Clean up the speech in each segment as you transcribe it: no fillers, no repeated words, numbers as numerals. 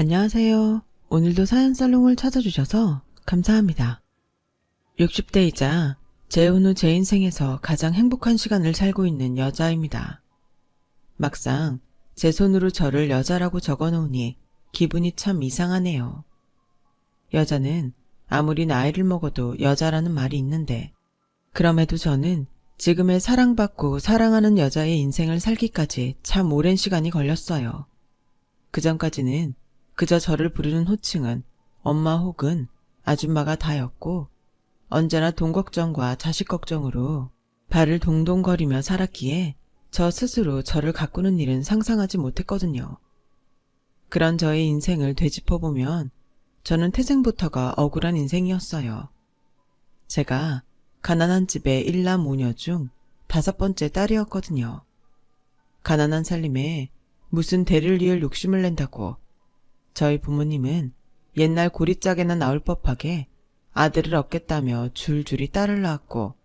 안녕하세요. 오늘도 사연살롱을 찾아주셔서 감사합니다. 60대이자 재혼 후 제 인생에서 가장 행복한 시간을 살고 있는 여자입니다. 막상 제 손으로 저를 여자라고 적어놓으니 기분이 참 이상하네요. 여자는 아무리 나이를 먹어도 여자라는 말이 있는데 그럼에도 저는 지금의 사랑받고 사랑하는 여자의 인생을 살기까지 참 오랜 시간이 걸렸어요. 그전까지는 그저 저를 부르는 호칭은 엄마 혹은 아줌마가 다였고 언제나 돈 걱정과 자식 걱정으로 발을 동동거리며 살았기에 저 스스로 저를 가꾸는 일은 상상하지 못했거든요. 그런 저의 인생을 되짚어보면 저는 태생부터가 억울한 인생이었어요. 제가 가난한 집의 1남 5녀 중 5번째 딸이었거든요. 가난한 살림에 무슨 대를 이을 욕심을 낸다고 저희 부모님은 옛날 고리짝에나 나올 법하게 아들을 얻겠다며 줄줄이 딸을 낳았고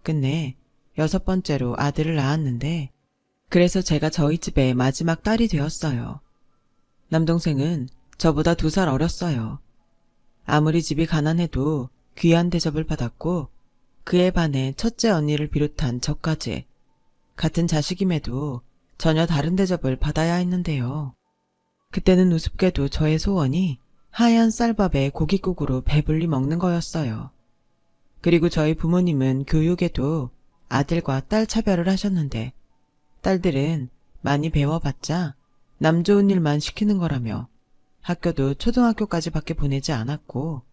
끝내 6번째로 아들을 낳았는데 그래서 제가 저희 집의 마지막 딸이 되었어요. 남동생은 저보다 2살 어렸어요. 아무리 집이 가난해도 귀한 대접을 받았고 그에 반해 첫째 언니를 비롯한 저까지 같은 자식임에도 전혀 다른 대접을 받아야 했는데요. 그때는 우습게도 저의 소원이 하얀 쌀밥에 고깃국으로 배불리 먹는 거였어요. 그리고 저희 부모님은 교육에도 아들과 딸 차별을 하셨는데 딸들은 많이 배워봤자 남 좋은 일만 시키는 거라며 학교도 초등학교까지 밖에 보내지 않았고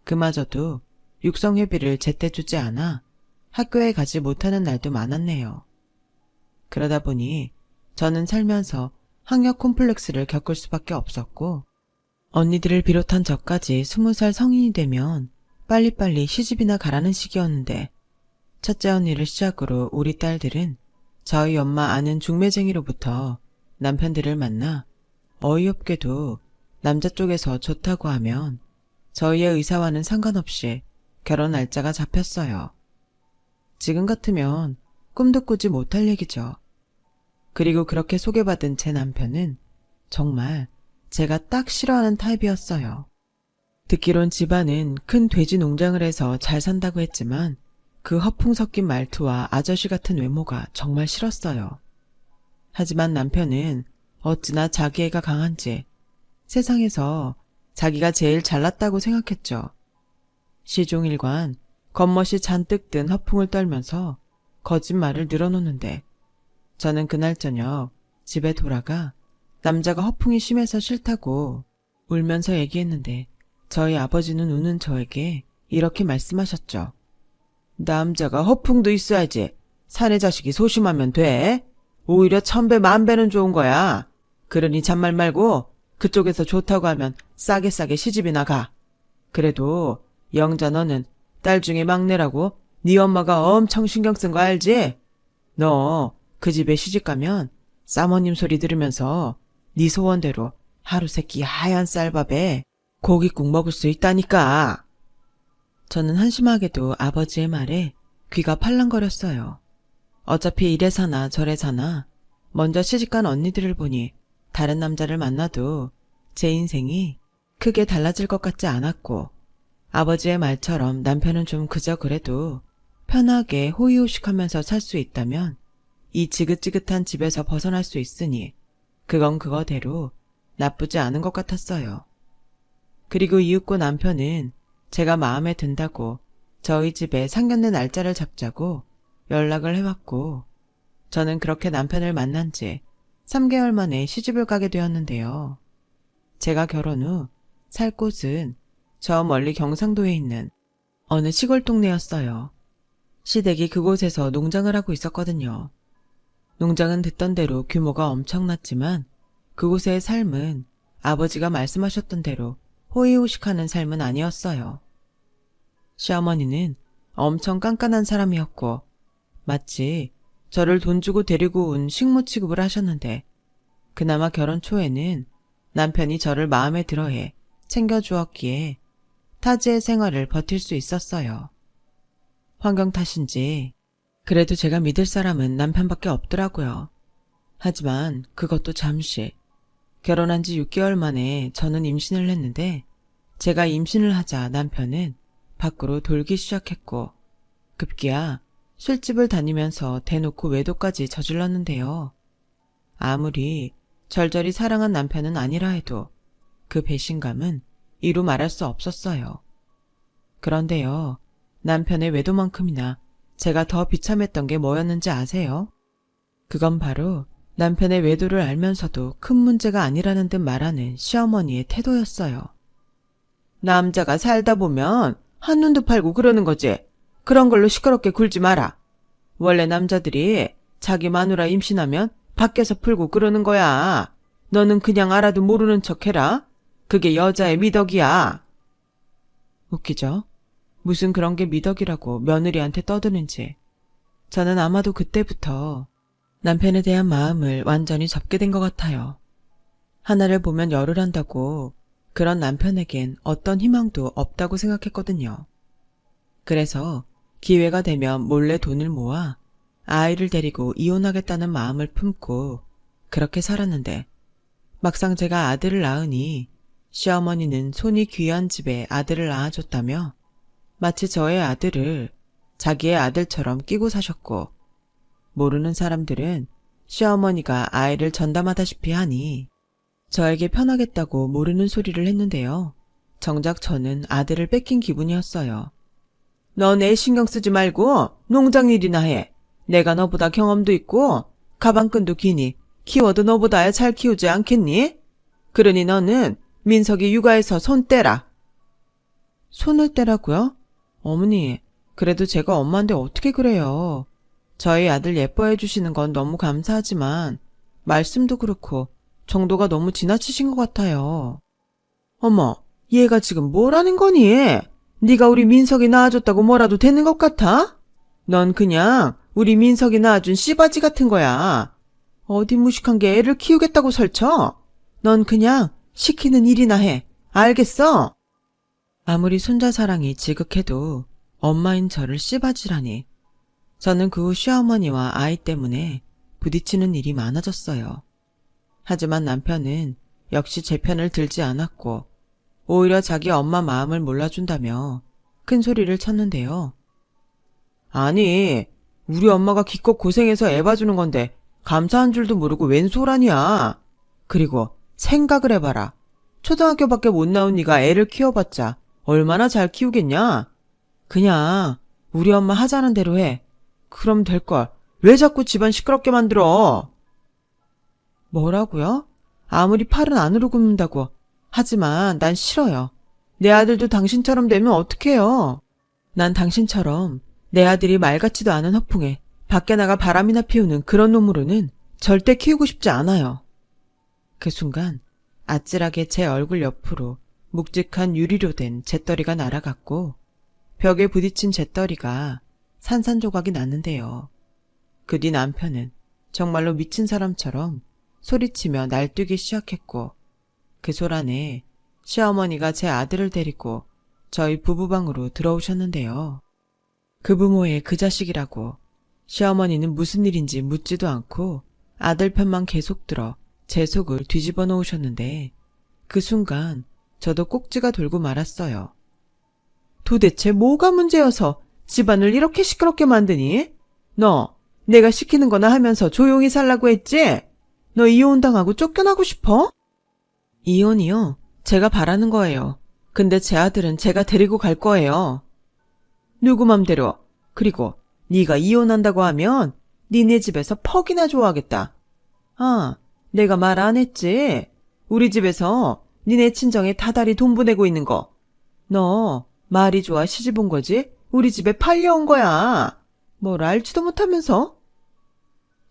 그마저도 육성회비를 제때 주지 않아 학교에 가지 못하는 날도 많았네요. 그러다 보니 저는 살면서 학력 콤플렉스를 겪을 수밖에 없었고 언니들을 비롯한 저까지 20살 성인이 되면 빨리빨리 시집이나 가라는 시기였는데 첫째 언니를 시작으로 우리 딸들은 저희 엄마 아는 중매쟁이로부터 남편들을 만나 어이없게도 남자 쪽에서 좋다고 하면 저희의 의사와는 상관없이 결혼 날짜가 잡혔어요. 지금 같으면 꿈도 꾸지 못할 얘기죠. 그리고 그렇게 소개받은 제 남편은 정말 제가 딱 싫어하는 타입이었어요. 듣기론 집안은 큰 돼지 농장을 해서 잘 산다고 했지만 그 허풍 섞인 말투와 아저씨 같은 외모가 정말 싫었어요. 하지만 남편은 어찌나 자기애가 강한지 세상에서 자기가 제일 잘났다고 생각했죠. 시종일관 겉멋이 잔뜩 든 허풍을 떨면서 거짓말을 늘어놓는데 저는 그날 저녁 집에 돌아가 남자가 허풍이 심해서 싫다고 울면서 얘기했는데 저희 아버지는 우는 저에게 이렇게 말씀하셨죠. 남자가 허풍도 있어야지. 사내 자식이 소심하면 돼. 오히려 1000배 만배는 좋은 거야. 그러니 잔말 말고 그쪽에서 좋다고 하면 싸게 시집이나 가. 그래도 영자 너는 딸 중에 막내라고 네 엄마가 엄청 신경 쓴 거 알지? 너 그 집에 시집가면 사모님 소리 들으면서 네 소원대로 하루 세끼 하얀 쌀밥에 고깃국 먹을 수 있다니까. 저는 한심하게도 아버지의 말에 귀가 팔랑거렸어요. 어차피 이래 사나 저래 사나 먼저 시집간 언니들을 보니 다른 남자를 만나도 제 인생이 크게 달라질 것 같지 않았고 아버지의 말처럼 남편은 좀 그저 그래도 편하게 호의호식하면서 살 수 있다면 이 지긋지긋한 집에서 벗어날 수 있으니 그건 그거대로 나쁘지 않은 것 같았어요. 그리고 이윽고 남편은 제가 마음에 든다고 저희 집에 상견례 날짜를 잡자고 연락을 해왔고 저는 그렇게 남편을 만난 지 3개월 만에 시집을 가게 되었는데요. 제가 결혼 후 살 곳은 저 멀리 경상도에 있는 어느 시골 동네였어요. 시댁이 그곳에서 농장을 하고 있었거든요. 농장은 듣던 대로 규모가 엄청났지만 그곳의 삶은 아버지가 말씀하셨던 대로 호의호식하는 삶은 아니었어요. 시어머니는 엄청 깐깐한 사람이었고 마치 저를 돈 주고 데리고 온 식모 취급을 하셨는데 그나마 결혼 초에는 남편이 저를 마음에 들어해 챙겨주었기에 타지의 생활을 버틸 수 있었어요. 환경 탓인지 그래도 제가 믿을 사람은 남편밖에 없더라고요. 하지만 그것도 잠시. 결혼한 지 6개월 만에 저는 임신을 했는데 제가 임신을 하자 남편은 밖으로 돌기 시작했고 급기야 술집을 다니면서 대놓고 외도까지 저질렀는데요. 아무리 절절히 사랑한 남편은 아니라 해도 그 배신감은 이루 말할 수 없었어요. 그런데요, 남편의 외도만큼이나 제가 더 비참했던 게 뭐였는지 아세요? 그건 바로 남편의 외도를 알면서도 큰 문제가 아니라는 듯 말하는 시어머니의 태도였어요. 남자가 살다 보면 한눈도 팔고 그러는 거지. 그런 걸로 시끄럽게 굴지 마라. 원래 남자들이 자기 마누라 임신하면 밖에서 풀고 그러는 거야. 너는 그냥 알아도 모르는 척 해라. 그게 여자의 미덕이야. 웃기죠? 무슨 그런 게 미덕이라고 며느리한테 떠드는지. 저는 아마도 그때부터 남편에 대한 마음을 완전히 접게 된 것 같아요. 하나를 보면 열을 한다고 그런 남편에겐 어떤 희망도 없다고 생각했거든요. 그래서 기회가 되면 몰래 돈을 모아 아이를 데리고 이혼하겠다는 마음을 품고 그렇게 살았는데 막상 제가 아들을 낳으니 시어머니는 손이 귀한 집에 아들을 낳아줬다며 마치 저의 아들을 자기의 아들처럼 끼고 사셨고 모르는 사람들은 시어머니가 아이를 전담하다시피 하니 저에게 편하겠다고 모르는 소리를 했는데요. 정작 저는 아들을 뺏긴 기분이었어요. 너 내 신경 쓰지 말고 농장 일이나 해. 내가 너보다 경험도 있고 가방끈도 기니 키워도 너보다야 잘 키우지 않겠니? 그러니 너는 민석이 육아에서 손 떼라. 손을 떼라고요? 어머니, 그래도 제가 엄마인데 어떻게 그래요. 저희 아들 예뻐해 주시는 건 너무 감사하지만 말씀도 그렇고 정도가 너무 지나치신 것 같아요. 어머, 얘가 지금 뭐라는 거니? 네가 우리 민석이 낳아줬다고 뭐라도 되는 것 같아? 넌 그냥 우리 민석이 낳아준 씨바지 같은 거야. 어디 무식한 게 애를 키우겠다고 설쳐? 넌 그냥 시키는 일이나 해. 알겠어? 아무리 손자 사랑이 지극해도 엄마인 저를 씨바지라니. 저는 그 후 시어머니와 아이 때문에 부딪히는 일이 많아졌어요. 하지만 남편은 역시 제 편을 들지 않았고 오히려 자기 엄마 마음을 몰라준다며 큰 소리를 쳤는데요. 아니, 우리 엄마가 기껏 고생해서 애 봐주는 건데 감사한 줄도 모르고 웬 소란이야. 그리고 생각을 해봐라. 초등학교밖에 못 나온 네가 애를 키워봤자 얼마나 잘 키우겠냐? 그냥 우리 엄마 하자는 대로 해. 그럼 될걸. 왜 자꾸 집안 시끄럽게 만들어? 뭐라고요? 아무리 팔은 안으로 굽는다고. 하지만 난 싫어요. 내 아들도 당신처럼 되면 어떡해요? 난 당신처럼 내 아들이 말 같지도 않은 허풍에 밖에 나가 바람이나 피우는 그런 놈으로는 절대 키우고 싶지 않아요. 그 순간 아찔하게 제 얼굴 옆으로 묵직한 유리로 된 잿더리가 날아갔고 벽에 부딪힌 잿더리가 산산조각이 났는데요. 그 뒤 남편은 정말로 미친 사람처럼 소리치며 날뛰기 시작했고 그 소란에 시어머니가 제 아들을 데리고 저희 부부방으로 들어오셨는데요. 그 부모의 그 자식이라고 시어머니는 무슨 일인지 묻지도 않고 아들 편만 계속 들어 제 속을 뒤집어 놓으셨는데 그 순간 저도 꼭지가 돌고 말았어요. 도대체 뭐가 문제여서 집안을 이렇게 시끄럽게 만드니? 너 내가 시키는 거나 하면서 조용히 살라고 했지? 너 이혼당하고 쫓겨나고 싶어? 이혼이요? 제가 바라는 거예요. 근데 제 아들은 제가 데리고 갈 거예요. 누구 맘대로. 그리고 네가 이혼한다고 하면 니네 집에서 퍽이나 좋아하겠다. 아, 내가 말 안 했지? 우리 집에서 니네 친정에 다달이 돈 보내고 있는 거. 너 말이 좋아 시집 온 거지? 우리 집에 팔려온 거야. 뭘 알지도 못하면서?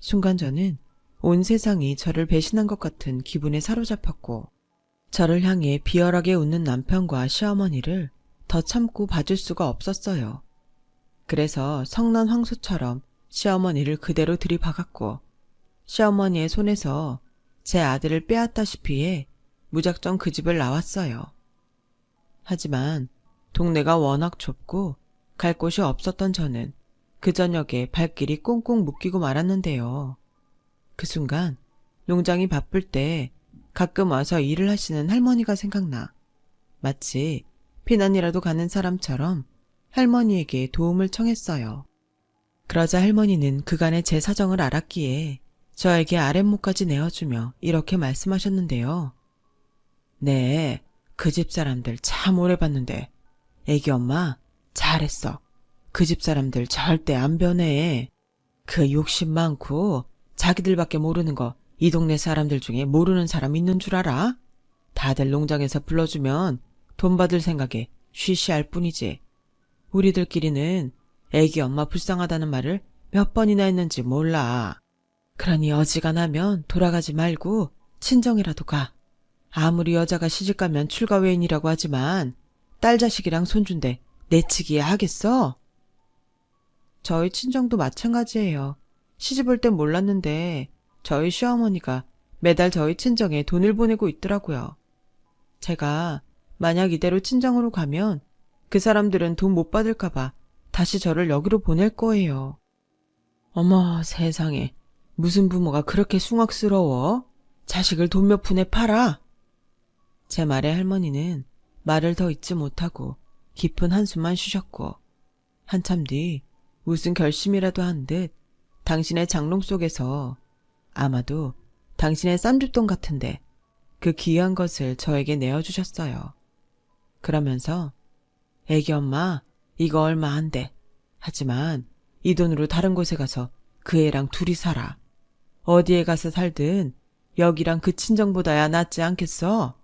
순간 저는 온 세상이 저를 배신한 것 같은 기분에 사로잡혔고 저를 향해 비열하게 웃는 남편과 시어머니를 더 참고 봐줄 수가 없었어요. 그래서 성난 황소처럼 시어머니를 그대로 들이박았고 시어머니의 손에서 제 아들을 빼앗다시피 해 무작정 그 집을 나왔어요. 하지만 동네가 워낙 좁고 갈 곳이 없었던 저는 그 저녁에 발길이 꽁꽁 묶이고 말았는데요. 그 순간 농장이 바쁠 때 가끔 와서 일을 하시는 할머니가 생각나. 마치 피난이라도 가는 사람처럼 할머니에게 도움을 청했어요. 그러자 할머니는 그간의 제 사정을 알았기에 저에게 아랫목까지 내어주며 이렇게 말씀하셨는데요. 네, 그 집 사람들 참 오래 봤는데 애기 엄마 잘했어. 그 집 사람들 절대 안 변해. 그 욕심 많고 자기들밖에 모르는 거 이 동네 사람들 중에 모르는 사람 있는 줄 알아? 다들 농장에서 불러주면 돈 받을 생각에 쉬쉬할 뿐이지. 우리들끼리는 애기 엄마 불쌍하다는 말을 몇 번이나 했는지 몰라. 그러니 어지간하면 돌아가지 말고 친정이라도 가. 아무리 여자가 시집가면 출가 외인이라고 하지만 딸 자식이랑 손준데 내치기에 하겠어? 저희 친정도 마찬가지예요. 시집올 땐 몰랐는데 저희 시어머니가 매달 저희 친정에 돈을 보내고 있더라고요. 제가 만약 이대로 친정으로 가면 그 사람들은 돈 못 받을까봐 다시 저를 여기로 보낼 거예요. 어머 세상에, 무슨 부모가 그렇게 숭악스러워? 자식을 돈 몇 푼에 팔아? 제 말에 할머니는 말을 더 잇지 못하고 깊은 한숨만 쉬셨고 한참 뒤 무슨 결심이라도 한 듯 당신의 장롱 속에서 아마도 당신의 쌈짓돈 같은데 그 귀한 것을 저에게 내어주셨어요. 그러면서 애기 엄마 이거 얼마 안 돼. 하지만 이 돈으로 다른 곳에 가서 그 애랑 둘이 살아. 어디에 가서 살든 여기랑 그 친정보다야 낫지 않겠어?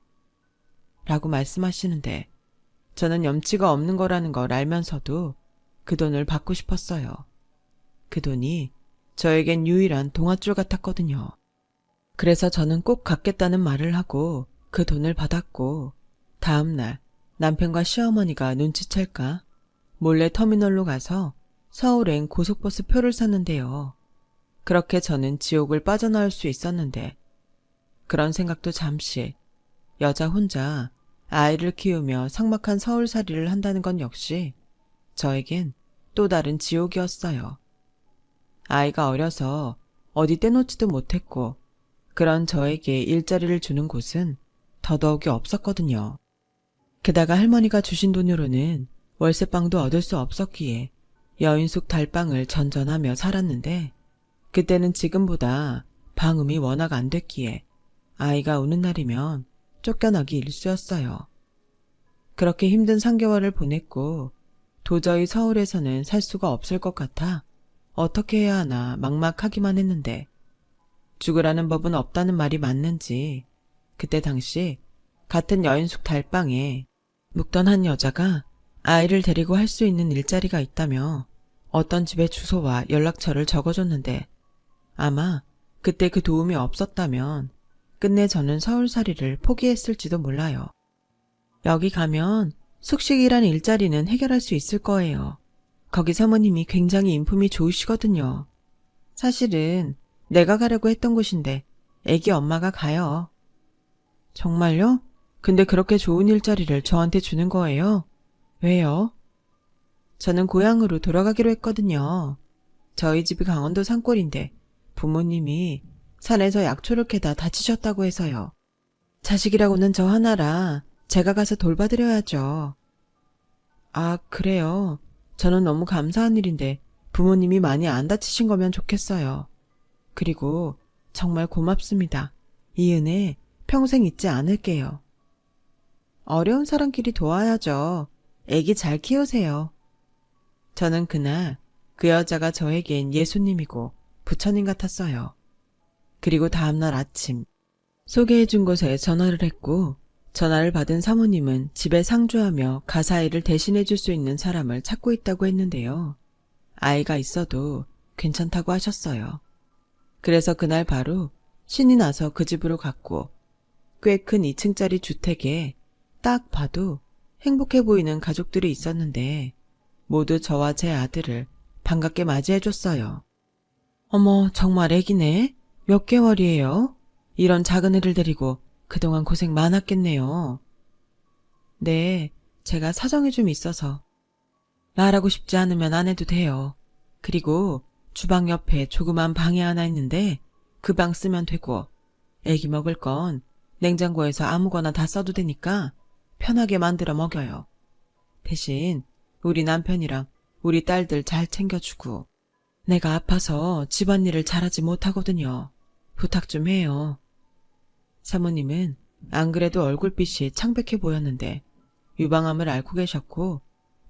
라고 말씀하시는데 저는 염치가 없는 거라는 걸 알면서도 그 돈을 받고 싶었어요. 그 돈이 저에겐 유일한 동아줄 같았거든요. 그래서 저는 꼭 갚겠다는 말을 하고 그 돈을 받았고 다음 날 남편과 시어머니가 눈치챌까 몰래 터미널로 가서 서울행 고속버스 표를 샀는데요. 그렇게 저는 지옥을 빠져나올 수 있었는데 그런 생각도 잠시, 여자 혼자 아이를 키우며 삭막한 서울살이를 한다는 건 역시 저에겐 또 다른 지옥이었어요. 아이가 어려서 어디 떼놓지도 못했고 그런 저에게 일자리를 주는 곳은 더더욱이 없었거든요. 게다가 할머니가 주신 돈으로는 월세방도 얻을 수 없었기에 여인숙 달방을 전전하며 살았는데 그때는 지금보다 방음이 워낙 안 됐기에 아이가 우는 날이면 쫓겨나기 일쑤였어요. 그렇게 힘든 3개월을 보냈고 도저히 서울에서는 살 수가 없을 것 같아 어떻게 해야 하나 막막하기만 했는데 죽으라는 법은 없다는 말이 맞는지 그때 당시 같은 여인숙 달방에 묵던 한 여자가 아이를 데리고 할 수 있는 일자리가 있다며 어떤 집의 주소와 연락처를 적어줬는데 아마 그때 그 도움이 없었다면 끝내 저는 서울살이를 포기했을지도 몰라요. 여기 가면 숙식이란 일자리는 해결할 수 있을 거예요. 거기 사모님이 굉장히 인품이 좋으시거든요. 사실은 내가 가려고 했던 곳인데 애기 엄마가 가요. 정말요? 근데 그렇게 좋은 일자리를 저한테 주는 거예요? 왜요? 저는 고향으로 돌아가기로 했거든요. 저희 집이 강원도 산골인데 부모님이 산에서 약초를 캐다 다치셨다고 해서요. 자식이라고는 저 하나라 제가 가서 돌봐드려야죠. 아, 그래요. 저는 너무 감사한 일인데 부모님이 많이 안 다치신 거면 좋겠어요. 그리고 정말 고맙습니다. 이 은혜 평생 잊지 않을게요. 어려운 사람끼리 도와야죠. 애기 잘 키우세요. 저는 그날 그 여자가 저에겐 예수님이고 부처님 같았어요. 그리고 다음날 아침 소개해준 곳에 전화를 했고 전화를 받은 사모님은 집에 상주하며 가사일을 대신해줄 수 있는 사람을 찾고 있다고 했는데요. 아이가 있어도 괜찮다고 하셨어요. 그래서 그날 바로 신이 나서 그 집으로 갔고 꽤 큰 2층짜리 주택에 딱 봐도 행복해 보이는 가족들이 있었는데 모두 저와 제 아들을 반갑게 맞이해줬어요. 어머, 정말 애기네? 몇 개월이에요? 이런 작은 애를 데리고 그동안 고생 많았겠네요. 네, 제가 사정이 좀 있어서. 말하고 싶지 않으면 안 해도 돼요. 그리고 주방 옆에 조그만 방이 하나 있는데 그 방 쓰면 되고 애기 먹을 건 냉장고에서 아무거나 다 써도 되니까 편하게 만들어 먹여요. 대신 우리 남편이랑 우리 딸들 잘 챙겨주고 내가 아파서 집안일을 잘하지 못하거든요. 부탁 좀 해요. 사모님은 안 그래도 얼굴빛이 창백해 보였는데 유방암을 앓고 계셨고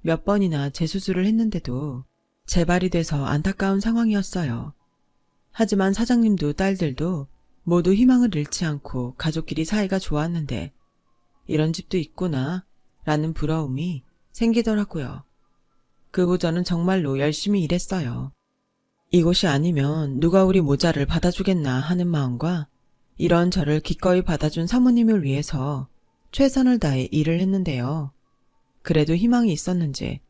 몇 번이나 재수술을 했는데도 재발이 돼서 안타까운 상황이었어요. 하지만 사장님도 딸들도 모두 희망을 잃지 않고 가족끼리 사이가 좋았는데 이런 집도 있구나 라는 부러움이 생기더라고요. 그 후 저는 정말로 열심히 일했어요. 이곳이 아니면 누가 우리 모자를 받아주겠나 하는 마음과 이런 저를 기꺼이 받아준 사모님을 위해서 최선을 다해 일을 했는데요. 그래도 희망이 있었는지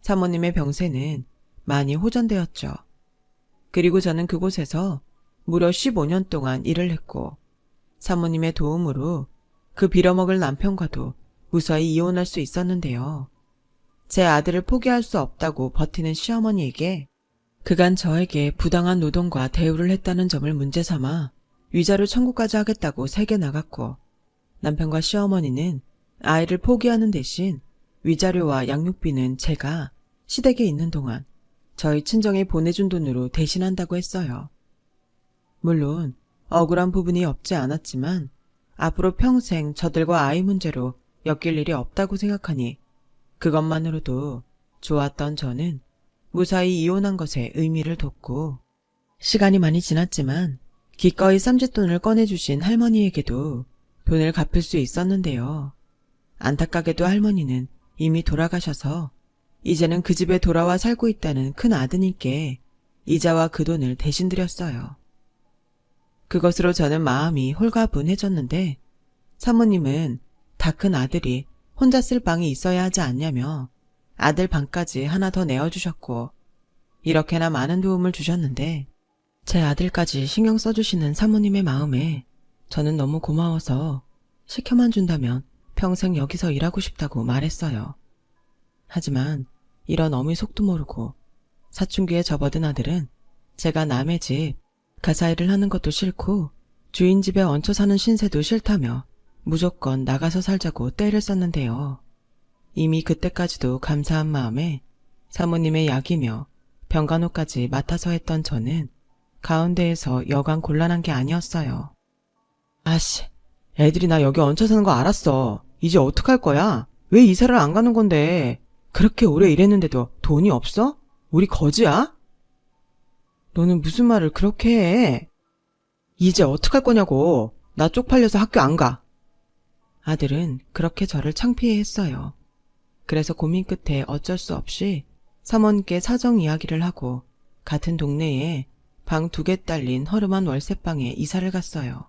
사모님의 병세는 많이 호전되었죠. 그리고 저는 그곳에서 무려 15년 동안 일을 했고 사모님의 도움으로 그 빌어먹을 남편과도 무사히 이혼할 수 있었는데요. 제 아들을 포기할 수 없다고 버티는 시어머니에게 그간 저에게 부당한 노동과 대우를 했다는 점을 문제 삼아 위자료 청구까지 하겠다고 세게 나갔고 남편과 시어머니는 아이를 포기하는 대신 위자료와 양육비는 제가 시댁에 있는 동안 저희 친정에 보내준 돈으로 대신한다고 했어요. 물론 억울한 부분이 없지 않았지만 앞으로 평생 저들과 아이 문제로 엮일 일이 없다고 생각하니 그것만으로도 좋았던 저는 무사히 이혼한 것에 의미를 뒀고 시간이 많이 지났지만 기꺼이 쌈짓돈을 꺼내주신 할머니에게도 돈을 갚을 수 있었는데요. 안타깝게도 할머니는 이미 돌아가셔서 이제는 그 집에 돌아와 살고 있다는 큰 아드님께 이자와 그 돈을 대신 드렸어요. 그것으로 저는 마음이 홀가분해졌는데 사모님은 다 큰 아들이 혼자 쓸 방이 있어야 하지 않냐며 아들 방까지 하나 더 내어주셨고 이렇게나 많은 도움을 주셨는데 제 아들까지 신경 써주시는 사모님의 마음에 저는 너무 고마워서 시켜만 준다면 평생 여기서 일하고 싶다고 말했어요. 하지만 이런 어미 속도 모르고 사춘기에 접어든 아들은 제가 남의 집 가사일을 하는 것도 싫고 주인 집에 얹혀 사는 신세도 싫다며 무조건 나가서 살자고 떼를 썼는데요. 이미 그때까지도 감사한 마음에 사모님의 약이며 병간호까지 맡아서 했던 저는 가운데에서 여간 곤란한 게 아니었어요. 아씨, 애들이 나 여기 얹혀 사는 거 알았어. 이제 어떡할 거야? 왜 이사를 안 가는 건데? 그렇게 오래 일했는데도 돈이 없어? 우리 거지야? 너는 무슨 말을 그렇게 해? 이제 어떡할 거냐고. 나 쪽팔려서 학교 안 가. 아들은 그렇게 저를 창피해했어요. 그래서 고민 끝에 어쩔 수 없이 사모님께 사정 이야기를 하고 같은 동네에 방 2개 딸린 허름한 월세방에 이사를 갔어요.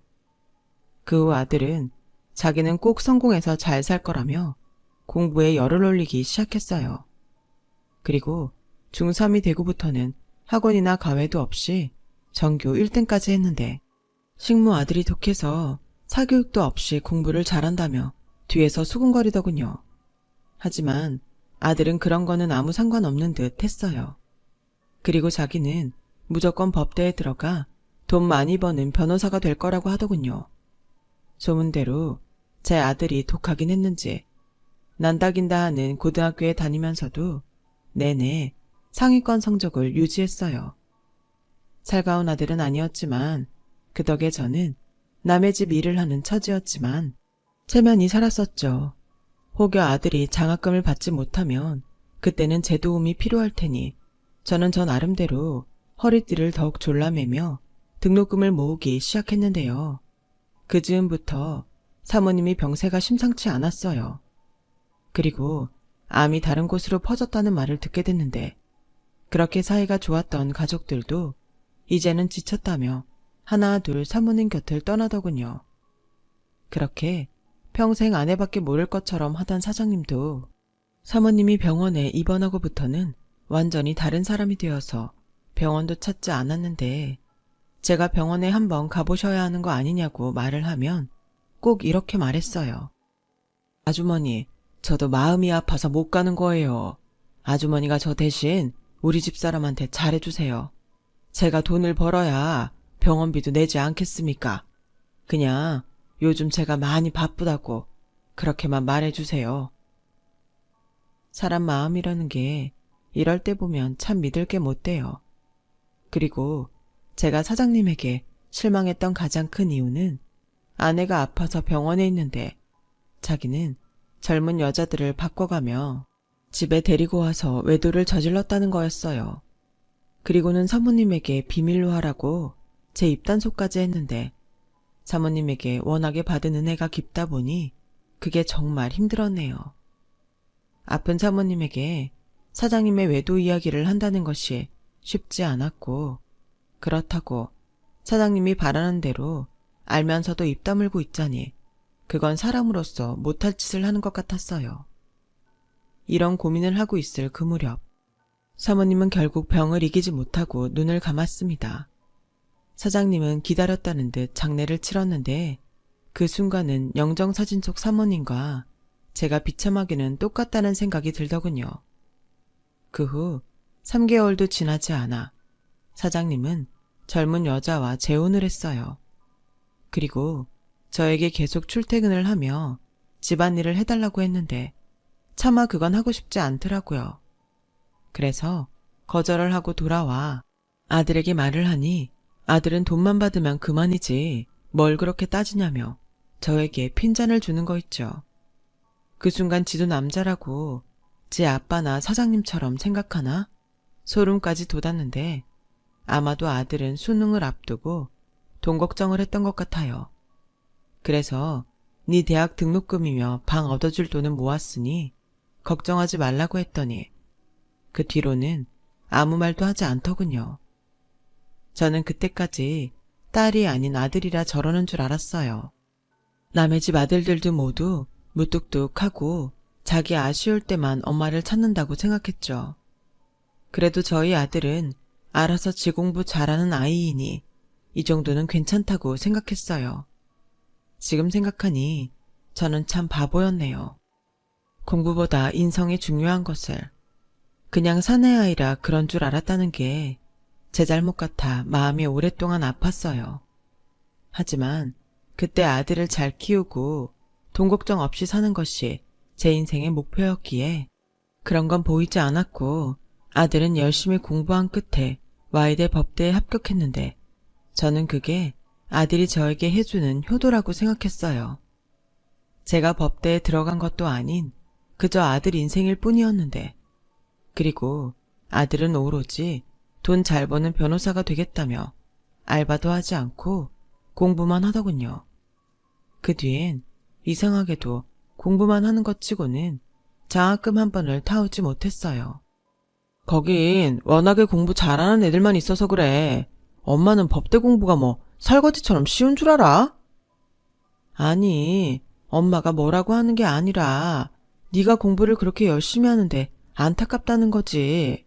그 후 아들은 자기는 꼭 성공해서 잘 살 거라며 공부에 열을 올리기 시작했어요. 그리고 중3이 되고부터는 학원이나 과외도 없이 전교 1등까지 했는데 식모 아들이 독해서 사교육도 없이 공부를 잘한다며 뒤에서 수군거리더군요. 하지만 아들은 그런 거는 아무 상관없는 듯 했어요. 그리고 자기는 무조건 법대에 들어가 돈 많이 버는 변호사가 될 거라고 하더군요. 소문대로 제 아들이 독하긴 했는지 난다긴다 하는 고등학교에 다니면서도 내내 상위권 성적을 유지했어요. 살가운 아들은 아니었지만 그 덕에 저는 남의 집 일을 하는 처지였지만 체면이 살았었죠. 혹여 아들이 장학금을 받지 못하면 그때는 제 도움이 필요할 테니 저는 저 나름대로 허리띠를 더욱 졸라매며 등록금을 모으기 시작했는데요. 그 즈음부터 사모님이 병세가 심상치 않았어요. 그리고 암이 다른 곳으로 퍼졌다는 말을 듣게 됐는데 그렇게 사이가 좋았던 가족들도 이제는 지쳤다며 하나 둘 사모님 곁을 떠나더군요. 그렇게 평생 아내밖에 모를 것처럼 하던 사장님도 사모님이 병원에 입원하고부터는 완전히 다른 사람이 되어서 병원도 찾지 않았는데 제가 병원에 한번 가보셔야 하는 거 아니냐고 말을 하면 꼭 이렇게 말했어요. 아주머니, 저도 마음이 아파서 못 가는 거예요. 아주머니가 저 대신 우리 집사람한테 잘해주세요. 제가 돈을 벌어야 병원비도 내지 않겠습니까? 그냥 요즘 제가 많이 바쁘다고 그렇게만 말해주세요. 사람 마음이라는 게 이럴 때 보면 참 믿을 게 못 돼요. 그리고 제가 사장님에게 실망했던 가장 큰 이유는 아내가 아파서 병원에 있는데 자기는 젊은 여자들을 바꿔가며 집에 데리고 와서 외도를 저질렀다는 거였어요. 그리고는 사모님에게 비밀로 하라고 제 입단속까지 했는데 사모님에게 워낙에 받은 은혜가 깊다 보니 그게 정말 힘들었네요. 아픈 사모님에게 사장님의 외도 이야기를 한다는 것이 쉽지 않았고 그렇다고 사장님이 바라는 대로 알면서도 입 다물고 있자니 그건 사람으로서 못할 짓을 하는 것 같았어요. 이런 고민을 하고 있을 그 무렵 사모님은 결국 병을 이기지 못하고 눈을 감았습니다. 사장님은 기다렸다는 듯 장례를 치렀는데 그 순간은 영정사진 속 사모님과 제가 비참하게는 똑같다는 생각이 들더군요. 그 후 3개월도 지나지 않아 사장님은 젊은 여자와 재혼을 했어요. 그리고 저에게 계속 출퇴근을 하며 집안일을 해달라고 했는데 차마 그건 하고 싶지 않더라고요. 그래서 거절을 하고 돌아와 아들에게 말을 하니 아들은 돈만 받으면 그만이지 뭘 그렇게 따지냐며 저에게 핀잔을 주는 거 있죠. 그 순간 지도 남자라고 제 아빠나 사장님처럼 생각하나 소름까지 돋았는데 아마도 아들은 수능을 앞두고 돈 걱정을 했던 것 같아요. 그래서 네 대학 등록금이며 방 얻어줄 돈은 모았으니 걱정하지 말라고 했더니 그 뒤로는 아무 말도 하지 않더군요. 저는 그때까지 딸이 아닌 아들이라 저러는 줄 알았어요. 남의 집 아들들도 모두 무뚝뚝하고 자기 아쉬울 때만 엄마를 찾는다고 생각했죠. 그래도 저희 아들은 알아서 지 공부 잘하는 아이이니 이 정도는 괜찮다고 생각했어요. 지금 생각하니 저는 참 바보였네요. 공부보다 인성이 중요한 것을 그냥 사내아이라 그런 줄 알았다는 게 제 잘못 같아 마음이 오랫동안 아팠어요. 하지만 그때 아들을 잘 키우고 돈 걱정 없이 사는 것이 제 인생의 목표였기에 그런 건 보이지 않았고 아들은 열심히 공부한 끝에 와이대 법대에 합격했는데 저는 그게 아들이 저에게 해주는 효도라고 생각했어요. 제가 법대에 들어간 것도 아닌 그저 아들 인생일 뿐이었는데 그리고 아들은 오로지 돈 잘 버는 변호사가 되겠다며 알바도 하지 않고 공부만 하더군요. 그 뒤엔 이상하게도 공부만 하는 것 치고는 장학금 한 번을 타오지 못했어요. 거긴 워낙에 공부 잘하는 애들만 있어서 그래. 엄마는 법대 공부가 뭐 설거지처럼 쉬운 줄 알아? 아니, 엄마가 뭐라고 하는 게 아니라 네가 공부를 그렇게 열심히 하는데 안타깝다는 거지.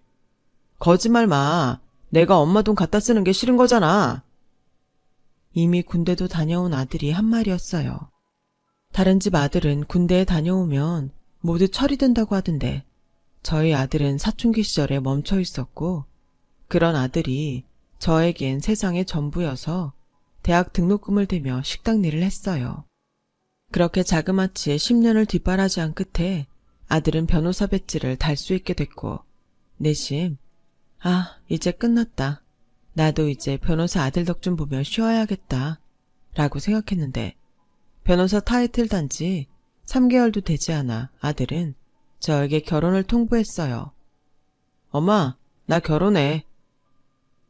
거짓말 마. 내가 엄마 돈 갖다 쓰는 게 싫은 거잖아. 이미 군대도 다녀온 아들이 한 말이었어요. 다른 집 아들은 군대에 다녀오면 모두 처리된다고 하던데 저희 아들은 사춘기 시절에 멈춰 있었고 그런 아들이 저에겐 세상의 전부여서 대학 등록금을 대며 식당 일을 했어요. 그렇게 자그마치 10년을 뒷바라지한 끝에 아들은 변호사 배지를 달 수 있게 됐고 내심 이제 끝났다. 나도 이제 변호사 아들 덕 좀 보며 쉬어야겠다 라고 생각했는데 변호사 타이틀 단지 3개월도 되지 않아 아들은 저에게 결혼을 통보했어요. 엄마, 나 결혼해.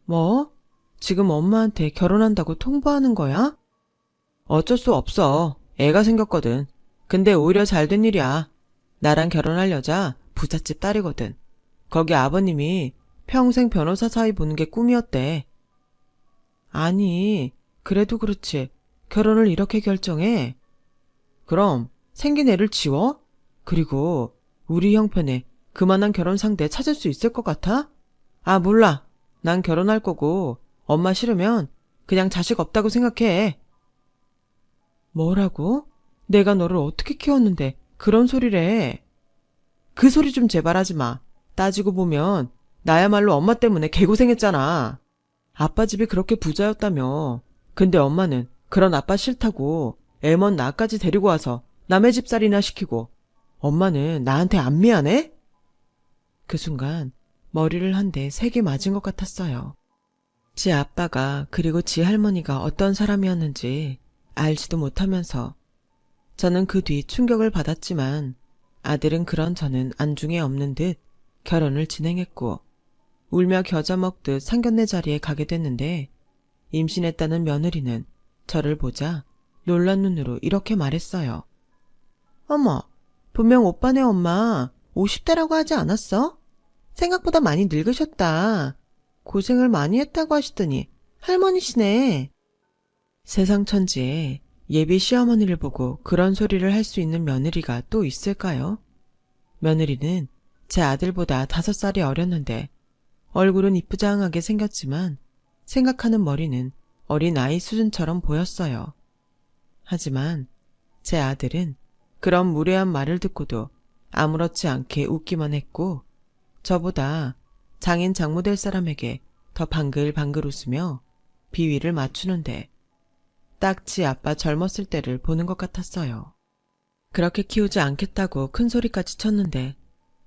뭐? 지금 엄마한테 결혼한다고 통보하는 거야? 어쩔 수 없어. 애가 생겼거든. 근데 오히려 잘된 일이야. 나랑 결혼할 여자 부잣집 딸이거든. 거기 아버님이 평생 변호사 사이 보는 게 꿈이었대. 아니, 그래도 그렇지. 결혼을 이렇게 결정해? 그럼 생긴 애를 지워? 그리고 우리 형편에 그만한 결혼 상대 찾을 수 있을 것 같아? 몰라. 난 결혼할 거고 엄마 싫으면 그냥 자식 없다고 생각해. 뭐라고? 내가 너를 어떻게 키웠는데 그런 소리를 해. 그 소리 좀 제발 하지 마. 따지고 보면 나야말로 엄마 때문에 개고생했잖아. 아빠 집이 그렇게 부자였다며. 근데 엄마는 그런 아빠 싫다고 애먼 나까지 데리고 와서 남의 집살이나 시키고 엄마는 나한테 안 미안해? 그 순간 머리를 한 대 세게 맞은 것 같았어요. 지 아빠가 그리고 지 할머니가 어떤 사람이었는지 알지도 못하면서 저는 그 뒤 충격을 받았지만 아들은 그런 저는 안중에 없는 듯 결혼을 진행했고 울며 겨자 먹듯 상견례 자리에 가게 됐는데 임신했다는 며느리는 저를 보자 놀란 눈으로 이렇게 말했어요. 어머, 분명 오빠네 엄마 50대라고 하지 않았어? 생각보다 많이 늙으셨다. 고생을 많이 했다고 하시더니 할머니시네. 세상 천지에 예비 시어머니를 보고 그런 소리를 할 수 있는 며느리가 또 있을까요? 며느리는 제 아들보다 5살이 어렸는데 얼굴은 이쁘장하게 생겼지만 생각하는 머리는 어린 아이 수준처럼 보였어요. 하지만 제 아들은 그런 무례한 말을 듣고도 아무렇지 않게 웃기만 했고 저보다 장인 장모 될 사람에게 더 방글방글 웃으며 비위를 맞추는데 딱 지 아빠 젊었을 때를 보는 것 같았어요. 그렇게 키우지 않겠다고 큰 소리까지 쳤는데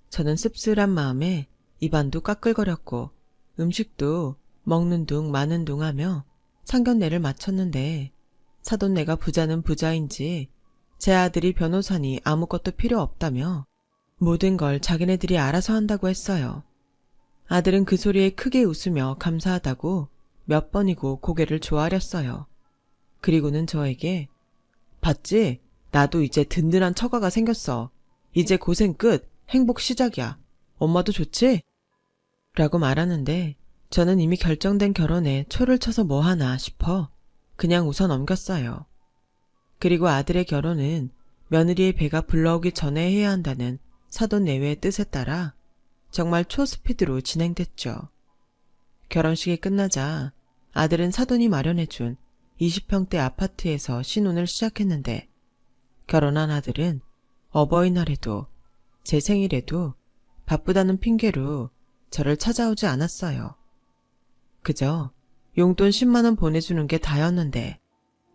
저는 씁쓸한 마음에 입안도 까끌거렸고 음식도 먹는 둥 마는 둥 하며 상견례를 마쳤는데 사돈네가 부자는 부자인지 제 아들이 변호사니 아무것도 필요 없다며 모든 걸 자기네들이 알아서 한다고 했어요. 아들은 그 소리에 크게 웃으며 감사하다고 몇 번이고 고개를 조아렸어요. 그리고는 저에게 봤지? 나도 이제 든든한 처가가 생겼어. 이제 고생 끝, 행복 시작이야. 엄마도 좋지? 라고 말하는데 저는 이미 결정된 결혼에 초를 쳐서 뭐하나 싶어 그냥 웃어 넘겼어요. 그리고 아들의 결혼은 며느리의 배가 불러오기 전에 해야 한다는 사돈 내외의 뜻에 따라 정말 초스피드로 진행됐죠. 결혼식이 끝나자 아들은 사돈이 마련해준 20평대 아파트에서 신혼을 시작했는데 결혼한 아들은 어버이날에도 제 생일에도 바쁘다는 핑계로 저를 찾아오지 않았어요. 그저 용돈 10만원 보내주는 게 다였는데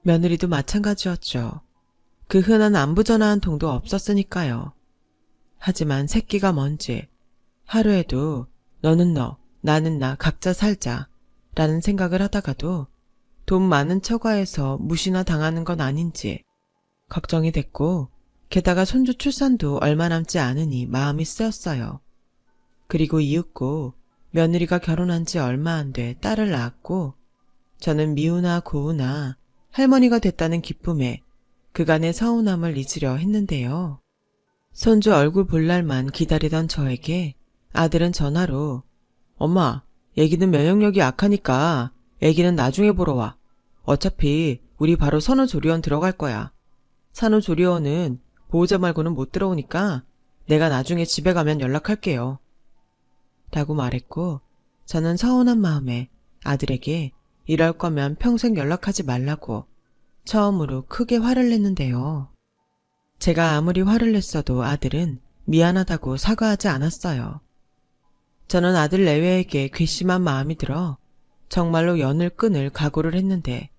며느리도 마찬가지였죠. 그 흔한 안부전화 한 통도 없었으니까요. 하지만 새끼가 뭔지 하루에도 너는 너, 나는 나 각자 살자 라는 생각을 하다가도 돈 많은 처가에서 무시나 당하는 건 아닌지 걱정이 됐고 게다가 손주 출산도 얼마 남지 않으니 마음이 쓰였어요. 그리고 이윽고 며느리가 결혼한 지 얼마 안 돼 딸을 낳았고 저는 미우나 고우나 할머니가 됐다는 기쁨에 그간의 서운함을 잊으려 했는데요. 손주 얼굴 볼 날만 기다리던 저에게 아들은 전화로 엄마, 애기는 면역력이 약하니까 애기는 나중에 보러 와. 어차피 우리 바로 산후조리원 들어갈 거야. 산후조리원은 보호자 말고는 못 들어오니까 내가 나중에 집에 가면 연락할게요. 라고 말했고 저는 서운한 마음에 아들에게 이럴 거면 평생 연락하지 말라고 처음으로 크게 화를 냈는데요. 제가 아무리 화를 냈어도 아들은 미안하다고 사과하지 않았어요. 저는 아들 내외에게 괘씸한 마음이 들어 정말로 연을 끊을 각오를 했는데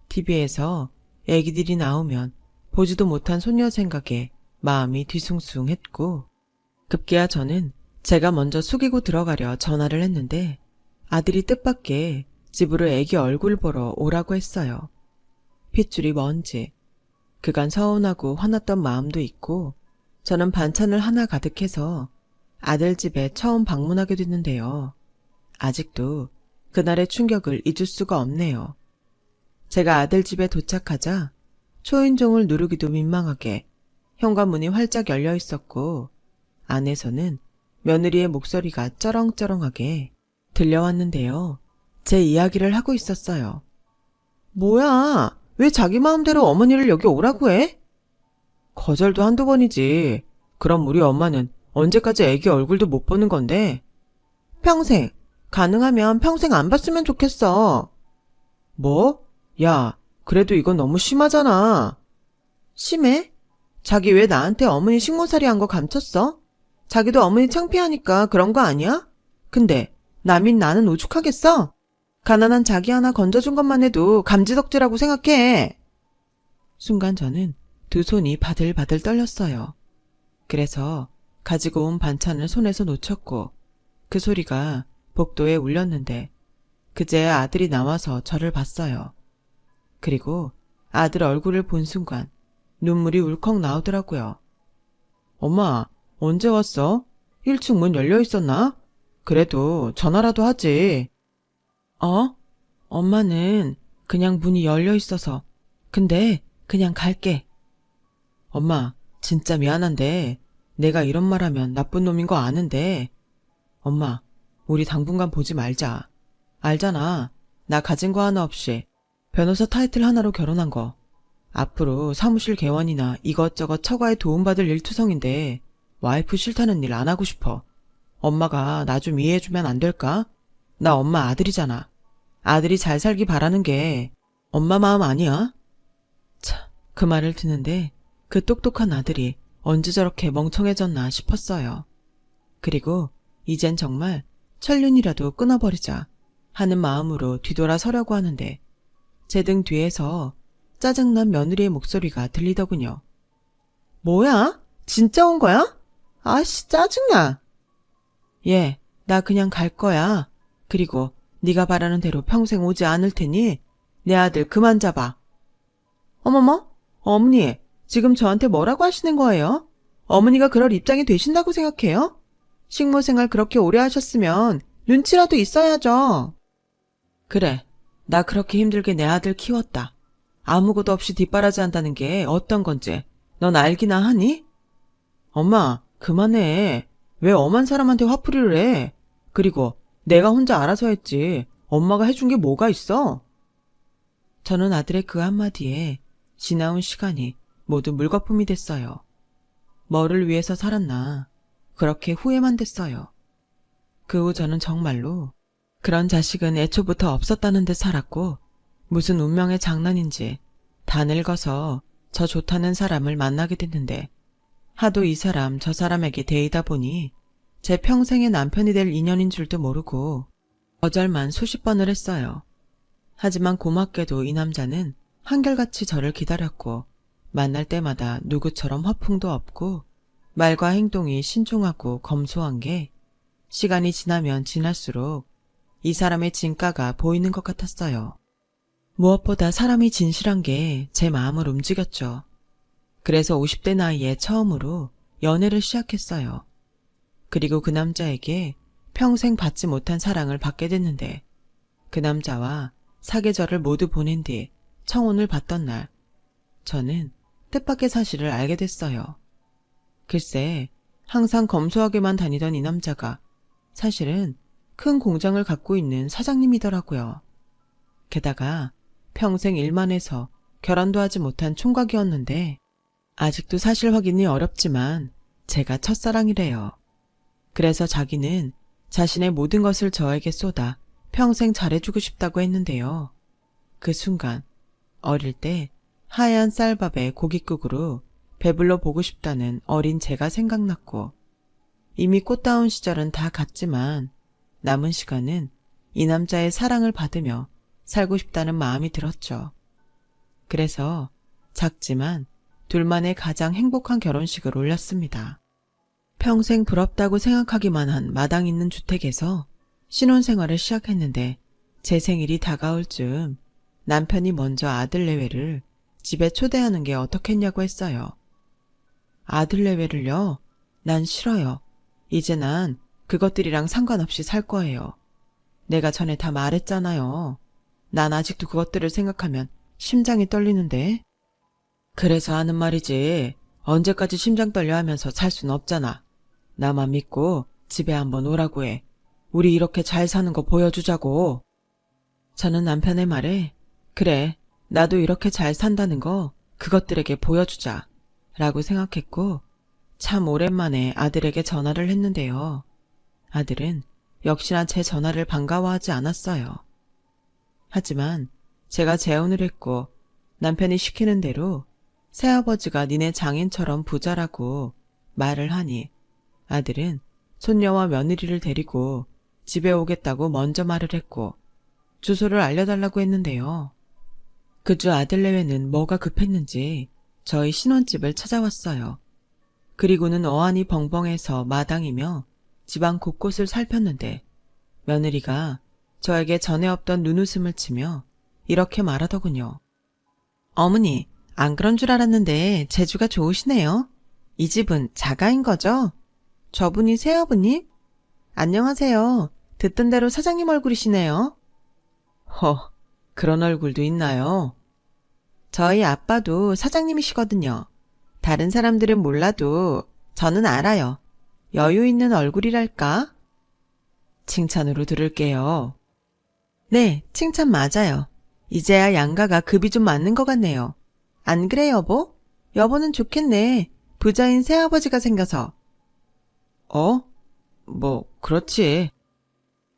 TV에서 애기들이 나오면 보지도 못한 소녀 생각에 마음이 뒤숭숭했고 급기야 저는 제가 먼저 숙이고 들어가려 전화를 했는데 아들이 뜻밖의 집으로 애기 얼굴 보러 오라고 했어요. 핏줄이 뭔지 그간 서운하고 화났던 마음도 있고 저는 반찬을 하나 가득해서 아들 집에 처음 방문하게 됐는데요. 아직도 그날의 충격을 잊을 수가 없네요. 제가 아들 집에 도착하자 초인종을 누르기도 민망하게 현관문이 활짝 열려 있었고 안에서는 며느리의 목소리가 쩌렁쩌렁하게 들려왔는데요. 제 이야기를 하고 있었어요. 뭐야? 왜 자기 마음대로 어머니를 여기 오라고 해? 거절도 한두 번이지. 그럼 우리 엄마는 언제까지 애기 얼굴도 못 보는 건데? 평생, 가능하면 평생 안 봤으면 좋겠어. 뭐? 야, 그래도 이건 너무 심하잖아. 심해? 자기 왜 나한테 어머니 식모살이 한 거 감췄어? 자기도 어머니 창피하니까 그런 거 아니야? 근데 남인 나는 오죽하겠어? 가난한 자기 하나 건져준 것만 해도 감지덕지라고 생각해. 순간 저는 두 손이 바들바들 떨렸어요. 그래서 가지고 온 반찬을 손에서 놓쳤고 그 소리가 복도에 울렸는데 그제야 아들이 나와서 저를 봤어요. 그리고 아들 얼굴을 본 순간 눈물이 울컥 나오더라고요. 엄마, 언제 왔어? 1층 문 열려 있었나? 그래도 전화라도 하지. 어? 엄마는 그냥 문이 열려 있어서. 근데 그냥 갈게. 엄마, 진짜 미안한데 내가 이런 말하면 나쁜 놈인 거 아는데. 엄마, 우리 당분간 보지 말자. 알잖아. 나 가진 거 하나 없이 변호사 타이틀 하나로 결혼한 거. 앞으로 사무실 개원이나 이것저것 처가에 도움받을 일투성인데 와이프 싫다는 일 안 하고 싶어. 엄마가 나 좀 이해해주면 안 될까? 나 엄마 아들이잖아. 아들이 잘 살기 바라는 게 엄마 마음 아니야? 참, 그 말을 듣는데 그 똑똑한 아들이 언제 저렇게 멍청해졌나 싶었어요. 그리고 이젠 정말 천륜이라도 끊어버리자 하는 마음으로 뒤돌아 서려고 하는데 제 등 뒤에서 짜증난 며느리의 목소리가 들리더군요. 뭐야? 진짜 온 거야? 아씨, 짜증나. 예, 나 그냥 갈 거야. 그리고 네가 바라는 대로 평생 오지 않을 테니 내 아들 그만 잡아. 어머머, 어머니, 지금 저한테 뭐라고 하시는 거예요? 어머니가 그럴 입장이 되신다고 생각해요? 식모생활 그렇게 오래 하셨으면 눈치라도 있어야죠. 그래, 나 그렇게 힘들게 내 아들 키웠다. 아무것도 없이 뒷바라지 한다는 게 어떤 건지 넌 알기나 하니? 엄마, 그만해. 왜 엄한 사람한테 화풀이를 해? 그리고 내가 혼자 알아서 했지. 엄마가 해준 게 뭐가 있어? 저는 아들의 그 한마디에 지나온 시간이 모두 물거품이 됐어요. 뭐를 위해서 살았나. 그렇게 후회만 됐어요. 그 후 저는 정말로 그런 자식은 애초부터 없었다는 듯 살았고 무슨 운명의 장난인지 다 늙어서 저 좋다는 사람을 만나게 됐는데 하도 이 사람 저 사람에게 대이다 보니 제 평생의 남편이 될 인연인 줄도 모르고 거절만 수십 번을 했어요. 하지만 고맙게도 이 남자는 한결같이 저를 기다렸고 만날 때마다 누구처럼 화풍도 없고 말과 행동이 신중하고 검소한 게 시간이 지나면 지날수록 이 사람의 진가가 보이는 것 같았어요. 무엇보다 사람이 진실한 게 제 마음을 움직였죠. 그래서 50대 나이에 처음으로 연애를 시작했어요. 그리고 그 남자에게 평생 받지 못한 사랑을 받게 됐는데 그 남자와 사계절을 모두 보낸 뒤 청혼을 받던 날 저는 뜻밖의 사실을 알게 됐어요. 글쎄 항상 검소하게만 다니던 이 남자가 사실은 큰 공장을 갖고 있는 사장님이더라고요. 게다가 평생 일만 해서 결혼도 하지 못한 총각이었는데 아직도 사실 확인이 어렵지만 제가 첫사랑이래요. 그래서 자기는 자신의 모든 것을 저에게 쏟아 평생 잘해주고 싶다고 했는데요. 그 순간 어릴 때 하얀 쌀밥에 고깃국으로 배불러 보고 싶다는 어린 제가 생각났고 이미 꽃다운 시절은 다 갔지만 남은 시간은 이 남자의 사랑을 받으며 살고 싶다는 마음이 들었죠. 그래서 작지만 둘만의 가장 행복한 결혼식을 올렸습니다. 평생 부럽다고 생각하기만 한 마당 있는 주택에서 신혼생활을 시작했는데 제 생일이 다가올 즈음 남편이 먼저 아들 내외를 집에 초대하는 게 어떻겠냐고 했어요. 아들 내외를요? 난 싫어요. 이제 난 그것들이랑 상관없이 살 거예요. 내가 전에 다 말했잖아요. 난 아직도 그것들을 생각하면 심장이 떨리는데. 그래서 하는 말이지. 언제까지 심장 떨려 하면서 살 순 없잖아. 나만 믿고 집에 한번 오라고 해. 우리 이렇게 잘 사는 거 보여주자고. 저는 남편의 말에 그래, 나도 이렇게 잘 산다는 거 그것들에게 보여주자 라고 생각했고 참 오랜만에 아들에게 전화를 했는데요. 아들은 역시나 제 전화를 반가워하지 않았어요. 하지만 제가 재혼을 했고 남편이 시키는 대로 새아버지가 니네 장인처럼 부자라고 말을 하니 아들은 손녀와 며느리를 데리고 집에 오겠다고 먼저 말을 했고 주소를 알려달라고 했는데요. 그 주 아들내외는 뭐가 급했는지 저희 신혼집을 찾아왔어요. 그리고는 어안이 벙벙해서 마당이며 집안 곳곳을 살폈는데 며느리가 저에게 전에 없던 눈웃음을 치며 이렇게 말하더군요. 어머니, 안 그런 줄 알았는데 재주가 좋으시네요. 이 집은 자가인 거죠? 저분이 새아버님? 안녕하세요. 듣던 대로 사장님 얼굴이시네요. 허, 그런 얼굴도 있나요? 저희 아빠도 사장님이시거든요. 다른 사람들은 몰라도 저는 알아요. 여유 있는 얼굴이랄까? 칭찬으로 들을게요. 네, 칭찬 맞아요. 이제야 양가가 급이 좀 맞는 것 같네요. 안 그래, 여보? 여보는 좋겠네. 부자인 새아버지가 생겨서. 그렇지.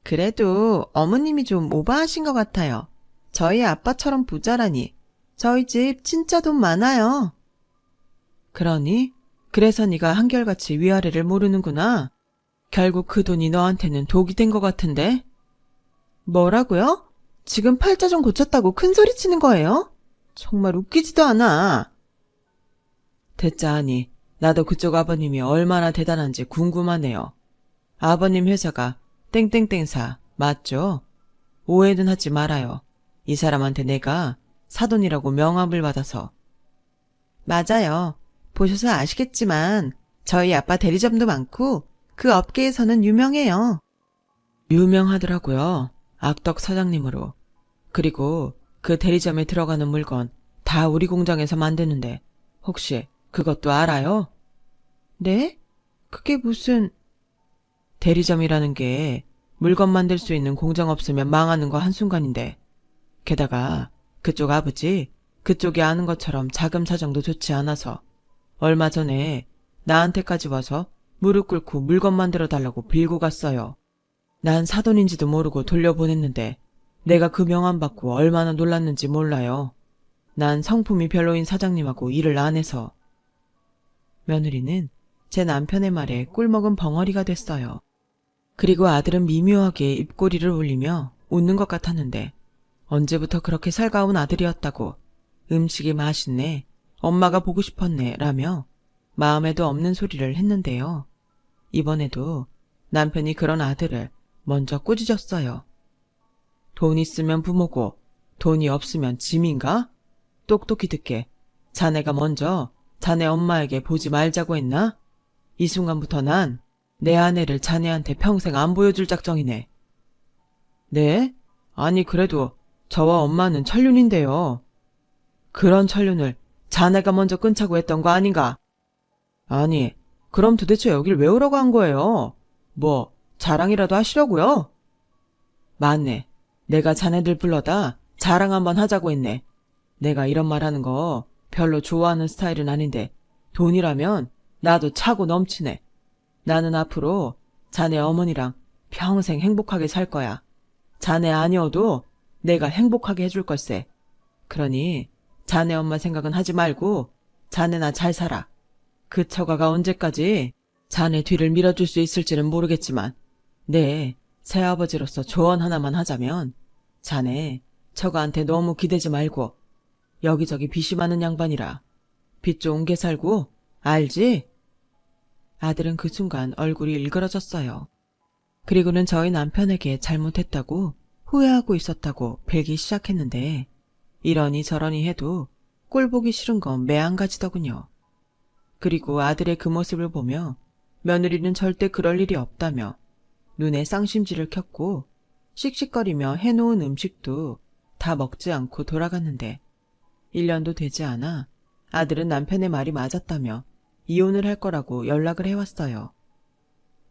그래도 어머님이 좀 오버하신 것 같아요. 저희 아빠처럼 부자라니. 저희 집 진짜 돈 많아요. 그러니? 그래서 네가 한결같이 위아래를 모르는구나. 결국 그 돈이 너한테는 독이 된 것 같은데? 뭐라고요? 지금 팔자 좀 고쳤다고 큰 소리 치는 거예요? 정말 웃기지도 않아. 됐자하니 나도 그쪽 아버님이 얼마나 대단한지 궁금하네요. 아버님 회사가 땡땡땡사 맞죠? 오해는 하지 말아요. 이 사람한테 내가 사돈이라고 명함을 받아서. 맞아요. 보셔서 아시겠지만 저희 아빠 대리점도 많고 그 업계에서는 유명해요. 유명하더라고요. 악덕 사장님으로. 그리고 그 대리점에 들어가는 물건 다 우리 공장에서 만드는데 혹시 그것도 알아요? 네? 그게 무슨... 대리점이라는 게 물건 만들 수 있는 공장 없으면 망하는 거 한순간인데 게다가 그쪽 아버지 그쪽이 아는 것처럼 자금 사정도 좋지 않아서 얼마 전에 나한테까지 와서 무릎 꿇고 물건 만들어 달라고 빌고 갔어요. 난 사돈인지도 모르고 돌려보냈는데 내가 그 명함 받고 얼마나 놀랐는지 몰라요. 난 성품이 별로인 사장님하고 일을 안 해서. 며느리는 제 남편의 말에 꿀먹은 벙어리가 됐어요. 그리고 아들은 미묘하게 입꼬리를 올리며 웃는 것 같았는데 언제부터 그렇게 살가운 아들이었다고 음식이 맛있네, 엄마가 보고 싶었네 라며 마음에도 없는 소리를 했는데요. 이번에도 남편이 그런 아들을 먼저 꾸짖었어요. 돈 있으면 부모고 돈이 없으면 짐인가? 똑똑히 듣게 자네가 먼저 자네 엄마에게 보지 말자고 했나? 이 순간부터 난 내 아내를 자네한테 평생 안 보여줄 작정이네. 네? 아니 그래도 저와 엄마는 천륜인데요. 그런 천륜을 자네가 먼저 끊자고 했던 거 아닌가? 아니 그럼 도대체 여길 왜 오라고 한 거예요? 뭐 자랑이라도 하시려고요? 맞네. 내가 자네들 불러다 자랑 한번 하자고 했네. 내가 이런 말 하는 거 별로 좋아하는 스타일은 아닌데 돈이라면 나도 차고 넘치네. 나는 앞으로 자네 어머니랑 평생 행복하게 살 거야. 자네 아니어도 내가 행복하게 해줄 걸세. 그러니 자네 엄마 생각은 하지 말고 자네나 잘 살아. 그 처가가 언제까지 자네 뒤를 밀어줄 수 있을지는 모르겠지만 내 새아버지로서 조언 하나만 하자면 자네 처가한테 너무 기대지 말고 여기저기 빚이 많은 양반이라 빚 좋은 게 살고 알지? 아들은 그 순간 얼굴이 일그러졌어요. 그리고는 저희 남편에게 잘못했다고 후회하고 있었다고 빌기 시작했는데 이러니 저러니 해도 꼴보기 싫은 건 매한가지더군요. 그리고 아들의 그 모습을 보며 며느리는 절대 그럴 일이 없다며 눈에 쌍심지를 켰고 씩씩거리며 해놓은 음식도 다 먹지 않고 돌아갔는데 1년도 되지 않아 아들은 남편의 말이 맞았다며 이혼을 할 거라고 연락을 해왔어요.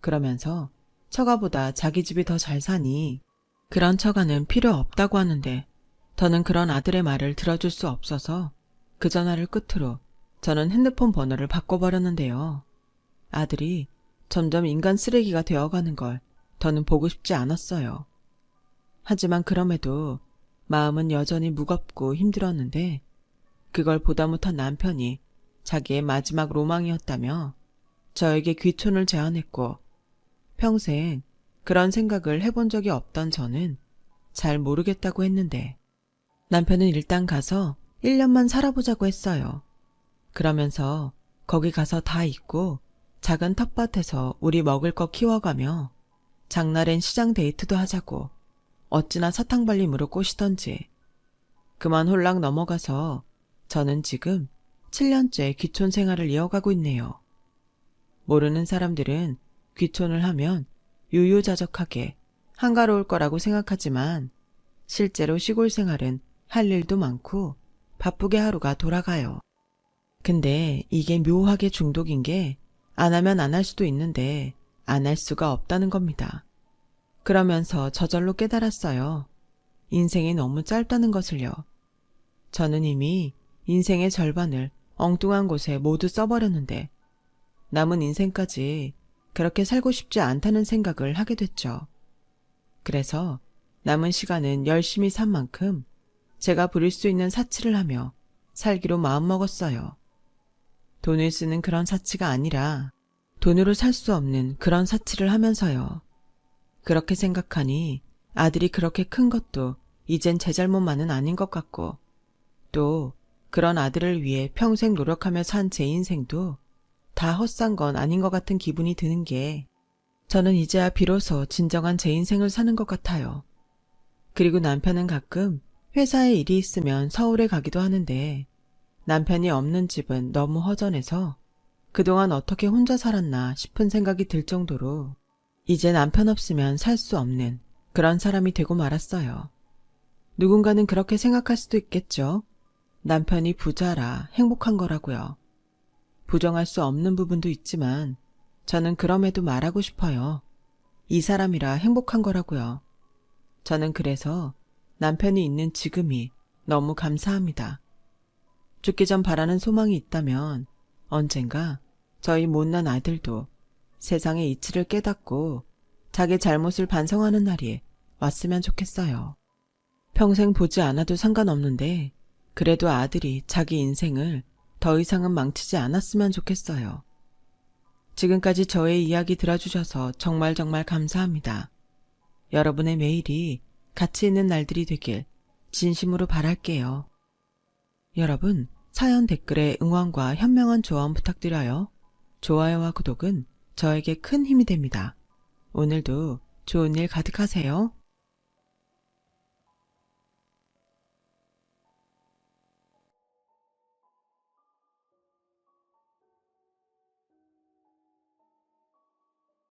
그러면서 처가보다 자기 집이 더 잘 사니 그런 처가는 필요 없다고 하는데 저는 그런 아들의 말을 들어줄 수 없어서 그 전화를 끝으로 저는 핸드폰 번호를 바꿔버렸는데요. 아들이 점점 인간 쓰레기가 되어가는 걸 더는 보고 싶지 않았어요. 하지만 그럼에도 마음은 여전히 무겁고 힘들었는데 그걸 보다 못한 남편이 자기의 마지막 로망이었다며 저에게 귀촌을 제안했고 평생 그런 생각을 해본 적이 없던 저는 잘 모르겠다고 했는데 남편은 일단 가서 1년만 살아보자고 했어요. 그러면서 거기 가서 다 잊고 작은 텃밭에서 우리 먹을 거 키워가며 장날엔 시장 데이트도 하자고 어찌나 사탕발림으로 꼬시던지. 그만 홀랑 넘어가서 저는 지금 7년째 귀촌 생활을 이어가고 있네요. 모르는 사람들은 귀촌을 하면 유유자적하게 한가로울 거라고 생각하지만 실제로 시골 생활은 할 일도 많고 바쁘게 하루가 돌아가요. 근데 이게 묘하게 중독인 게 안 하면 안 할 수도 있는데 안 할 수가 없다는 겁니다. 그러면서 저절로 깨달았어요. 인생이 너무 짧다는 것을요. 저는 이미 인생의 절반을 엉뚱한 곳에 모두 써버렸는데 남은 인생까지 그렇게 살고 싶지 않다는 생각을 하게 됐죠. 그래서 남은 시간은 열심히 산 만큼 제가 부릴 수 있는 사치를 하며 살기로 마음먹었어요. 돈을 쓰는 그런 사치가 아니라 돈으로 살 수 없는 그런 사치를 하면서요. 그렇게 생각하니 아들이 그렇게 큰 것도 이젠 제 잘못만은 아닌 것 같고 또 그런 아들을 위해 평생 노력하며 산 제 인생도 다 헛산 건 아닌 것 같은 기분이 드는 게 저는 이제야 비로소 진정한 제 인생을 사는 것 같아요. 그리고 남편은 가끔 회사에 일이 있으면 서울에 가기도 하는데 남편이 없는 집은 너무 허전해서 그동안 어떻게 혼자 살았나 싶은 생각이 들 정도로 이제 남편 없으면 살 수 없는 그런 사람이 되고 말았어요. 누군가는 그렇게 생각할 수도 있겠죠. 남편이 부자라 행복한 거라고요. 부정할 수 없는 부분도 있지만 저는 그럼에도 말하고 싶어요. 이 사람이라 행복한 거라고요. 저는 그래서 남편이 있는 지금이 너무 감사합니다. 죽기 전 바라는 소망이 있다면 언젠가 저희 못난 아들도 세상의 이치를 깨닫고 자기 잘못을 반성하는 날이 왔으면 좋겠어요. 평생 보지 않아도 상관없는데 그래도 아들이 자기 인생을 더 이상은 망치지 않았으면 좋겠어요. 지금까지 저의 이야기 들어주셔서 정말 감사합니다. 여러분의 매일이 가치 있는 날들이 되길 진심으로 바랄게요. 여러분, 사연 댓글에 응원과 현명한 조언 부탁드려요. 좋아요와 구독은 저에게 큰 힘이 됩니다. 오늘도 좋은 일 가득하세요.